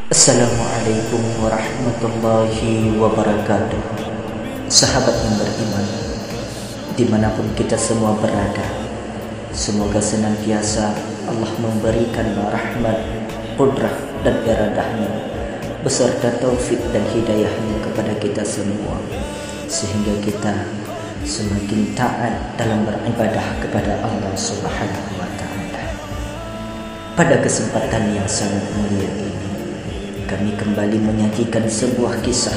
Assalamualaikum warahmatullahi wabarakatuh. Sahabat yang beriman, dimanapun kita semua berada, semoga senantiasa Allah memberikan rahmat, qudrah dan iradahnya beserta taufik dan hidayahnya kepada kita semua, sehingga kita semakin taat dalam beribadah kepada Allah Subhanahu wa Ta'ala. Pada kesempatan yang sangat mulia ini, kami kembali menyajikan sebuah kisah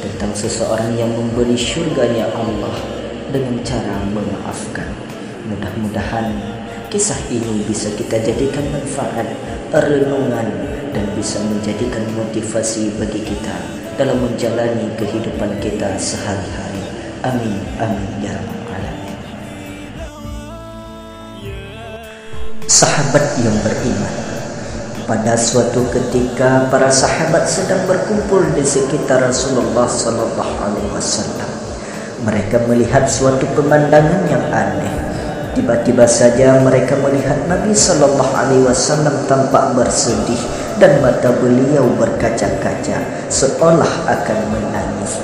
tentang seseorang yang memberi syurganya Allah dengan cara memaafkan. Mudah-mudahan kisah ini bisa kita jadikan manfaat, renungan, dan bisa menjadikan motivasi bagi kita dalam menjalani kehidupan kita sehari-hari. Amin, amin, ya rabbal alamin. Sahabat yang beriman, pada suatu ketika para sahabat sedang berkumpul di sekitar Rasulullah sallallahu alaihi wasallam. Mereka melihat suatu pemandangan yang aneh. Tiba-tiba saja mereka melihat Nabi sallallahu alaihi wasallam tampak bersedih dan mata beliau berkaca-kaca seolah akan menangis.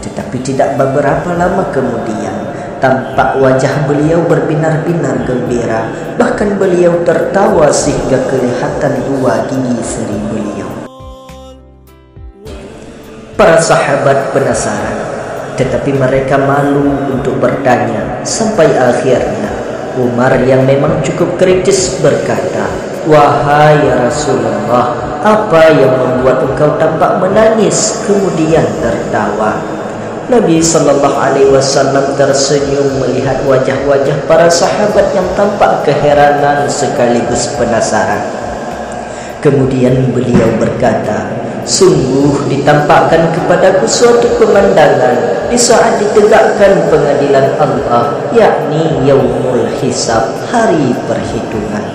Tetapi tidak beberapa lama kemudian tampak wajah beliau berbinar-binar gembira. Bahkan beliau tertawa sehingga kelihatan dua gigi seri beliau. Para sahabat penasaran, tetapi mereka malu untuk bertanya. Sampai akhirnya Umar yang memang cukup kritis berkata, "Wahai Rasulullah, apa yang membuat engkau tampak menangis kemudian tertawa?" Nabi sallallahu alaihi wasallam tersenyum melihat wajah-wajah para sahabat yang tampak keheranan sekaligus penasaran. Kemudian beliau berkata, "Sungguh ditampakkan kepadaku suatu pemandangan di saat ditegakkan pengadilan Allah, yakni yaumul hisab, hari perhitungan."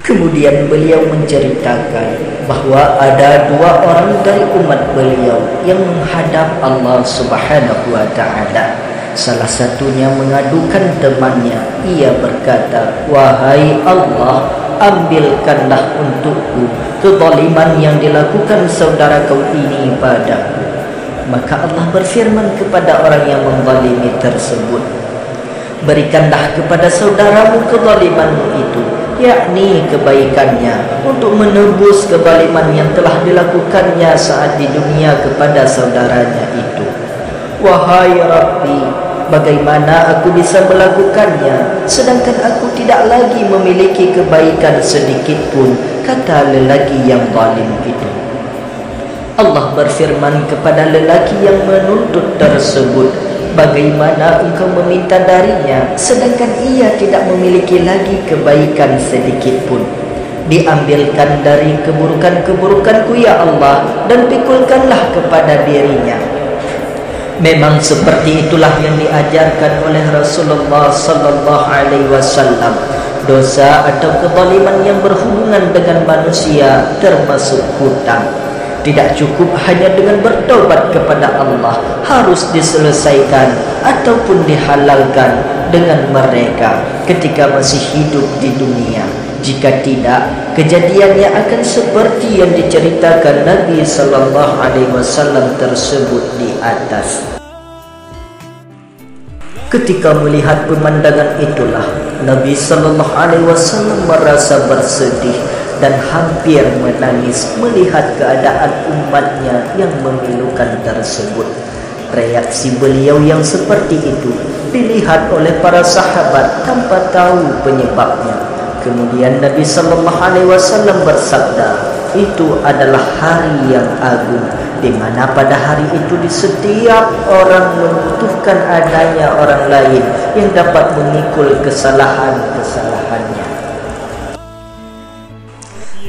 Kemudian beliau menceritakan bahwa ada dua orang dari umat beliau yang menghadap Allah Subhanahu wa Ta'ala. Salah satunya mengadukan temannya. Ia berkata, "Wahai Allah, ambilkanlah untukku kezaliman yang dilakukan saudara kau ini padaku." Maka Allah berfirman kepada orang yang menzalimi tersebut, "Berikanlah kepada saudaramu kezalimanmu itu, yakni kebaikannya, untuk menebus kezaliman yang telah dilakukannya saat di dunia kepada saudaranya itu." "Wahai Rabbi, bagaimana aku bisa melakukannya sedangkan aku tidak lagi memiliki kebaikan sedikit pun," kata lelaki yang zalim itu. Allah berfirman kepada lelaki yang menuntut tersebut, "Bagaimana engkau meminta darinya sedangkan ia tidak memiliki lagi kebaikan sedikit pun? Diambilkan dari keburukan-keburukanku ya Allah, dan pikulkanlah kepada dirinya." Memang seperti itulah yang diajarkan oleh Rasulullah sallallahu alaihi wasallam. Dosa atau kezaliman yang berhubungan dengan manusia termasuk hutang. Tidak cukup hanya dengan bertobat kepada Allah, harus diselesaikan ataupun dihalalkan dengan mereka ketika masih hidup di dunia. Jika tidak, kejadiannya akan seperti yang diceritakan Nabi sallallahu alaihi wasallam tersebut di atas. Ketika melihat pemandangan itulah, Nabi sallallahu alaihi wasallam merasa bersedih dan hampir menangis melihat keadaan umatnya yang memilukan tersebut. Reaksi beliau yang seperti itu dilihat oleh para sahabat tanpa tahu penyebabnya. Kemudian Nabi sallallahu alaihi wasallam bersabda, "Itu adalah hari yang agung, di mana pada hari itu di setiap orang membutuhkan adanya orang lain yang dapat memikul kesalahan-kesalahannya."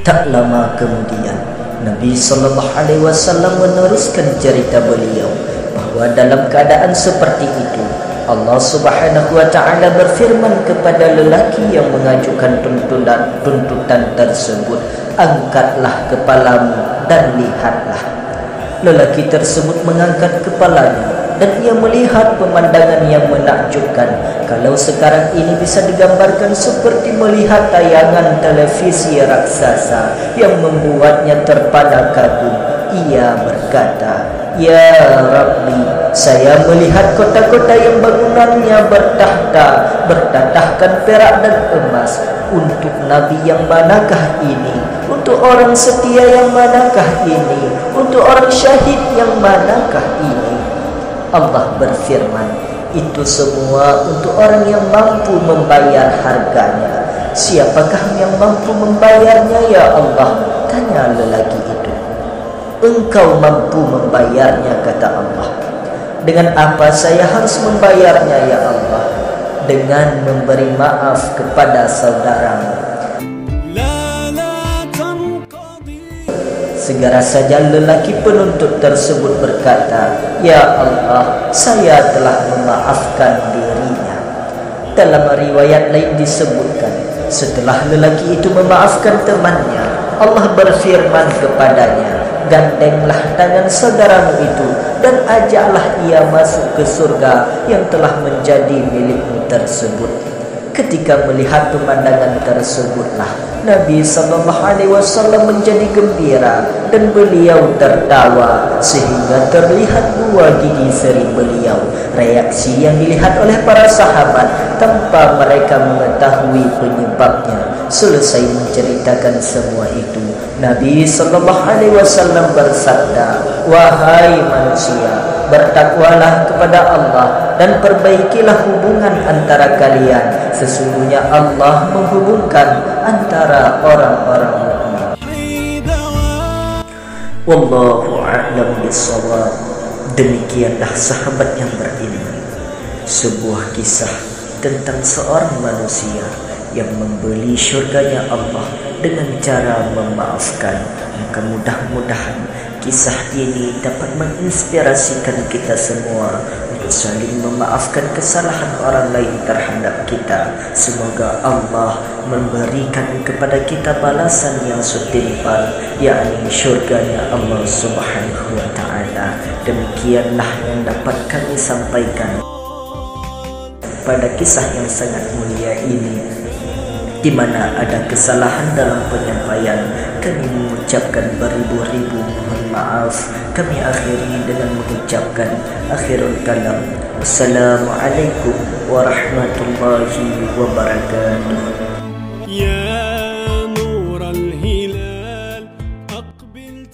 Tak lama kemudian Nabi sallallahu alaihi wasallam meneruskan cerita beliau bahwa dalam keadaan seperti itu Allah Subhanahu wa Ta'ala berfirman kepada lelaki yang mengajukan tuntutan tersebut, "Angkatlah kepalamu dan lihatlah." Lelaki tersebut mengangkat kepalanya dan ia melihat pemandangan yang menakjubkan. Kalau sekarang ini bisa digambarkan seperti melihat tayangan televisi raksasa yang membuatnya terpana kagum. Ia berkata, "Ya Rabbi, saya melihat kota-kota yang bangunannya bertatahkan perak dan emas. Untuk Nabi yang manakah ini? Untuk orang setia yang manakah ini? Untuk orang syahid yang manakah ini?" Allah berfirman, "Itu semua untuk orang yang mampu membayar harganya." "Siapakah yang mampu membayarnya ya Allah?" tanya lelaki itu. "Engkau mampu membayarnya," kata Allah. "Dengan apa saya harus membayarnya ya Allah?" "Dengan memberi maaf kepada saudaramu." Segera saja lelaki penuntut tersebut berkata, "Ya Allah, saya telah memaafkan dirinya." Dalam riwayat lain disebutkan, setelah lelaki itu memaafkan temannya, Allah berfirman kepadanya, "Gandenglah tangan saudaramu itu dan ajaklah ia masuk ke surga yang telah menjadi milikmu tersebut." Ketika melihat pemandangan tersebutlah Nabi SAW menjadi gembira dan beliau tertawa sehingga terlihat dua gigi seri beliau. Reaksi yang dilihat oleh para sahabat tanpa mereka mengetahui penyebabnya. Selesai menceritakan semua itu, Nabi SAW bersabda, "Wahai manusia, bertakwalah kepada Allah dan perbaikilah hubungan antara kalian. Sesungguhnya Allah menghubungkan antara orang-orang mukmin." Wallahu a'lam bishawab. Demikianlah sahabat yang beriman, sebuah kisah tentang seorang manusia yang membeli syurganya Allah dengan cara memaafkan. Maka mudah-mudahan kisah ini dapat menginspirasikan kita semua untuk saling memaafkan kesalahan orang lain terhadap kita. Semoga Allah memberikan kepada kita balasan yang setimpal, yakni syurganya Allah Subhanahu wa ta'ala. Demikianlah yang dapat kami sampaikan pada kisah yang sangat mulia ini, di mana ada kesalahan dalam penyampaian. Kami mengucapkan beribu-ribu mohon maaf. Kami akhiri dengan mengucapkan akhirul kalam. Wassalamualaikum warahmatullahi wabarakatuh. Ya nur al-hilal aqbil